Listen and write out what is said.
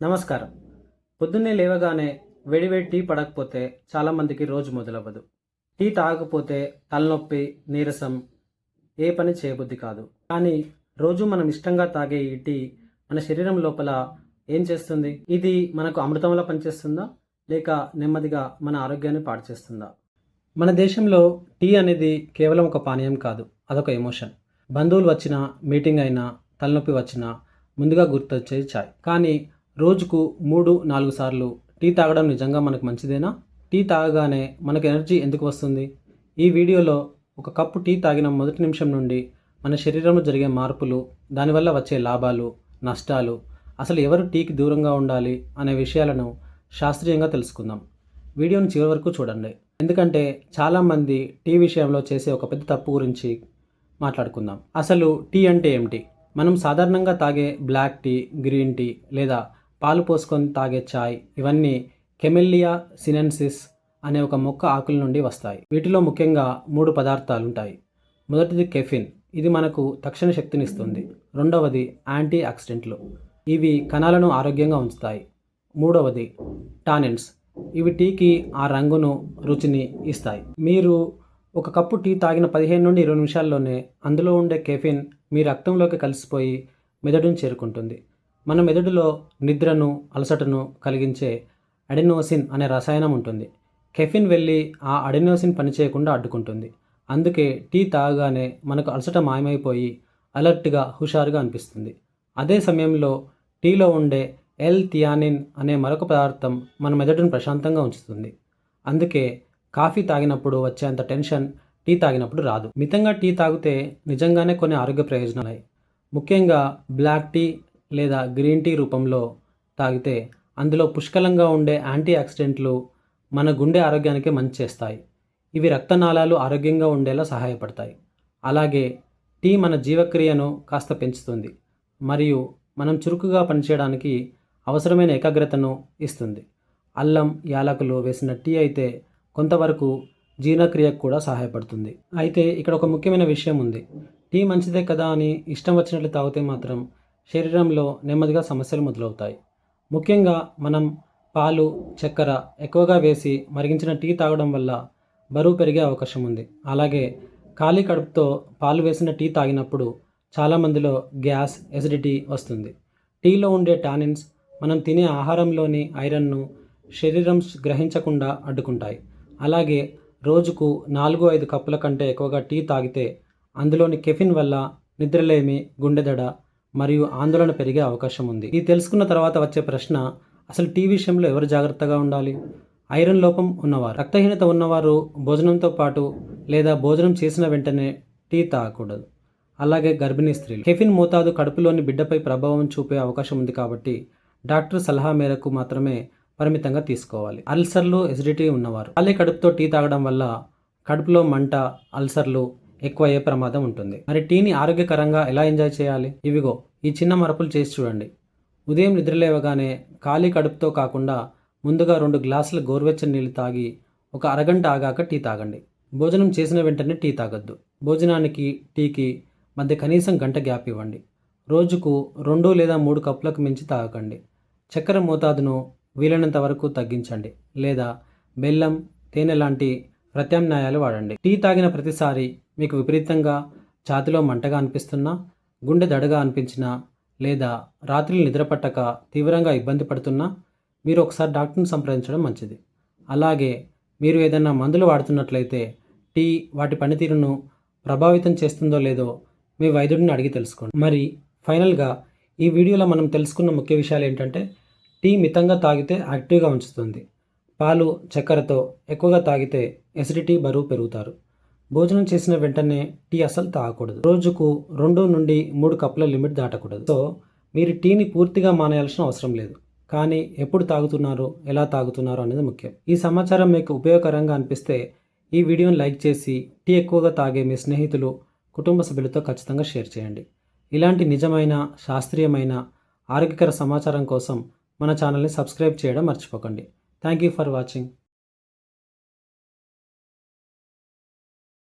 నమస్కారం. పొద్దున్నే లేవగానే వేడివేడి టీ పడకపోతే చాలామందికి రోజు మొదలవ్వదు. టీ తాగకపోతే తలనొప్పి, నీరసం, ఏ పని చేయబుద్ధి కాదు. కానీ రోజు మనం ఇష్టంగా తాగే ఈ టీ మన శరీరం లోపల ఏం చేస్తుంది? ఇది మనకు అమృతంలా పనిచేస్తుందా? లేక నెమ్మదిగా మన ఆరోగ్యాన్ని పాడు చేస్తుందా? మన దేశంలో టీ అనేది కేవలం ఒక పానీయం కాదు, అదొక ఎమోషన్. బంధువులు వచ్చినా, మీటింగ్ అయినా, తలనొప్పి వచ్చినా ముందుగా గుర్తొచ్చేది చాయ్. కానీ రోజుకు 3-4 సార్లు టీ తాగడం నిజంగా మనకు మంచిదేనా? టీ తాగగానే మనకు ఎనర్జీ ఎందుకు వస్తుంది? ఈ వీడియోలో ఒక కప్పు టీ తాగిన మొదటి నిమిషం నుండి మన శరీరంలో జరిగే మార్పులు, దానివల్ల వచ్చే లాభాలు, నష్టాలు, అసలు ఎవరు టీకి దూరంగా ఉండాలి అనే విషయాలను శాస్త్రీయంగా తెలుసుకుందాం. వీడియోని చివరి వరకు చూడండి. ఎందుకంటే చాలామంది టీ విషయంలో చేసే ఒక పెద్ద తప్పు గురించి మాట్లాడుకుందాం. అసలు టీ అంటే ఏమిటి? మనం సాధారణంగా తాగే బ్లాక్ టీ, గ్రీన్ టీ లేదా పాలు పోసుకొని తాగే చాయ్ ఇవన్నీ కెమెల్లియా సినెన్సిస్ అనే ఒక మొక్క ఆకుల నుండి వస్తాయి. వీటిలో ముఖ్యంగా 3 పదార్థాలు ఉంటాయి. మొదటిది కెఫిన్, ఇది మనకు తక్షణ శక్తినిస్తుంది. రెండవది యాంటీ ఆక్సిడెంట్లు, ఇవి కణాలను ఆరోగ్యంగా ఉంచుతాయి. మూడవది టానిన్స్, ఇవి టీకి ఆ రంగును, రుచిని ఇస్తాయి. మీరు ఒక కప్పు టీ తాగిన 15 నుండి 20 నిమిషాల్లోనే అందులో ఉండే కెఫిన్ మీ రక్తంలోకి కలిసిపోయి మెదడును చేరుకుంటుంది. మన మెదడులో నిద్రను, అలసటను కలిగించే అడెనోసిన్ అనే రసాయనం ఉంటుంది. కెఫిన్ వెళ్ళి ఆ అడెనోసిన్ పనిచేయకుండా అడ్డుకుంటుంది. అందుకే టీ తాగగానే మనకు అలసట మాయమైపోయి అలర్ట్గా, హుషారుగా అనిపిస్తుంది. అదే సమయంలో టీలో ఉండే థియానిన్ అనే మరొక పదార్థం మన మెదడును ప్రశాంతంగా ఉంచుతుంది. అందుకే కాఫీ తాగినప్పుడు వచ్చేంత టెన్షన్ టీ తాగినప్పుడు రాదు. మితంగా టీ తాగితే నిజంగానే కొన్ని ఆరోగ్య ప్రయోజనాలు. ముఖ్యంగా బ్లాక్ టీ లేదా గ్రీన్ టీ రూపంలో తాగితే అందులో పుష్కలంగా ఉండే యాంటీ ఆక్సిడెంట్లు మన గుండె ఆరోగ్యానికి మంచి చేస్తాయి. ఇవి రక్తనాళాలు ఆరోగ్యంగా ఉండేలా సహాయపడతాయి. అలాగే టీ మన జీవక్రియను కాస్త పెంచుతుంది మరియు మనం చురుకుగా పనిచేయడానికి అవసరమైన ఏకాగ్రతను ఇస్తుంది. అల్లం, యాలకులు వేసిన టీ అయితే కొంతవరకు జీర్ణక్రియకు కూడా సహాయపడుతుంది. అయితే ఇక్కడ ఒక ముఖ్యమైన విషయం ఉంది. టీ మంచిదే కదా అని ఇష్టం వచ్చినట్లు తాగితే మాత్రం శరీరంలో నెమ్మదిగా సమస్యలు మొదలవుతాయి. ముఖ్యంగా మనం పాలు, చక్కెర ఎక్కువగా వేసి మరిగించిన టీ తాగడం వల్ల బరువు పెరిగే అవకాశం ఉంది. అలాగే ఖాళీ కడుపుతో పాలు వేసిన టీ తాగినప్పుడు చాలామందిలో గ్యాస్, ఎసిడిటీ వస్తుంది. టీలో ఉండే టానిన్స్ మనం తినే ఆహారంలోని ఐరన్ను శరీరం గ్రహించకుండా అడ్డుకుంటాయి. అలాగే రోజుకు 4-5 కప్పుల కంటే ఎక్కువగా టీ తాగితే అందులోని కెఫిన్ వల్ల నిద్రలేమి, గుండెదడ మరియు ఆందోళన పెరిగే అవకాశం ఉంది. ఇది తెలుసుకున్న తర్వాత వచ్చే ప్రశ్న, అసలు టీ విషయంలో ఎవరు జాగ్రత్తగా ఉండాలి? ఐరన్ లోపం ఉన్నవారు, రక్తహీనత ఉన్నవారు భోజనంతో పాటు లేదా భోజనం చేసిన వెంటనే టీ తాగకూడదు. అలాగే గర్భిణీ స్త్రీలు. కెఫిన్ మోతాదు కడుపులోని బిడ్డపై ప్రభావం చూపే అవకాశం ఉంది కాబట్టి డాక్టర్ సలహా మేరకు మాత్రమే పరిమితంగా తీసుకోవాలి. అల్సర్లు, ఎసిడిటీ ఉన్నవారు. ఖాళీ కడుపుతో టీ తాగడం వల్ల కడుపులో మంట, అల్సర్లు ఎక్కువ అయ్యే ప్రమాదం ఉంటుంది. మరి టీని ఆరోగ్యకరంగా ఎలా ఎంజాయ్ చేయాలి? ఇవిగో ఈ చిన్న మార్పులు చేసి చూడండి. ఉదయం నిద్రలేవగానే ఖాళీ కడుపుతో కాకుండా ముందుగా 2 గ్లాసుల గోరువెచ్చని నీళ్ళు తాగి ఒక అరగంట ఆగాక టీ తాగండి. భోజనం చేసిన వెంటనే టీ తాగొద్దు. భోజనానికి, టీకి మధ్య కనీసం గంట గ్యాప్ ఇవ్వండి. రోజుకు 2 లేదా 3 కప్పులకు మించి తాగకండి. చక్కెర మోతాదును వీలైనంత వరకు తగ్గించండి లేదా బెల్లం, తేనె లాంటి ప్రత్యామ్నాయాలు వాడండి. టీ తాగిన ప్రతిసారి మీకు విపరీతంగా ఛాతీలో మంటగా అనిపిస్తున్నా, గుండె దడగా అనిపించినా లేదా రాత్రులు నిద్రపట్టక తీవ్రంగా ఇబ్బంది పడుతున్నా మీరు ఒకసారి డాక్టర్ని సంప్రదించడం మంచిది. అలాగే మీరు ఏదైనా మందులు వాడుతున్నట్లయితే టీ వాటి పనితీరును ప్రభావితం చేస్తుందో లేదో మీ వైద్యుడిని అడిగి తెలుసుకోండి. మరి ఫైనల్గా ఈ వీడియోలో మనం తెలుసుకున్న ముఖ్య విషయాలు ఏంటంటే, టీ మితంగా తాగితే యాక్టివ్గా ఉంచుతుంది. పాలు, చక్కెరతో ఎక్కువగా తాగితే ఎసిడిటీ, బరువు పెరుగుతారు. భోజనం చేసిన వెంటనే టీ అస్సలు తాగకూడదు. రోజుకు 2 నుండి 3 కప్పుల లిమిట్ దాటకూడదు. సో మీరు టీని పూర్తిగా మానేయాల్సిన అవసరం లేదు. కానీ ఎప్పుడు తాగుతున్నారు, ఎలా తాగుతున్నారు అనేది ముఖ్యం. ఈ సమాచారం మీకు ఉపయోగకరంగా అనిపిస్తే ఈ వీడియోని లైక్ చేసి టీ ఎక్కువగా తాగే మీ స్నేహితులు, కుటుంబ సభ్యులతో ఖచ్చితంగా షేర్ చేయండి. ఇలాంటి నిజమైన, శాస్త్రీయమైన, ఆరోగ్యకర సమాచారం కోసం మన ఛానల్ని సబ్స్క్రైబ్ చేయడం మర్చిపోకండి. Thank you for watching.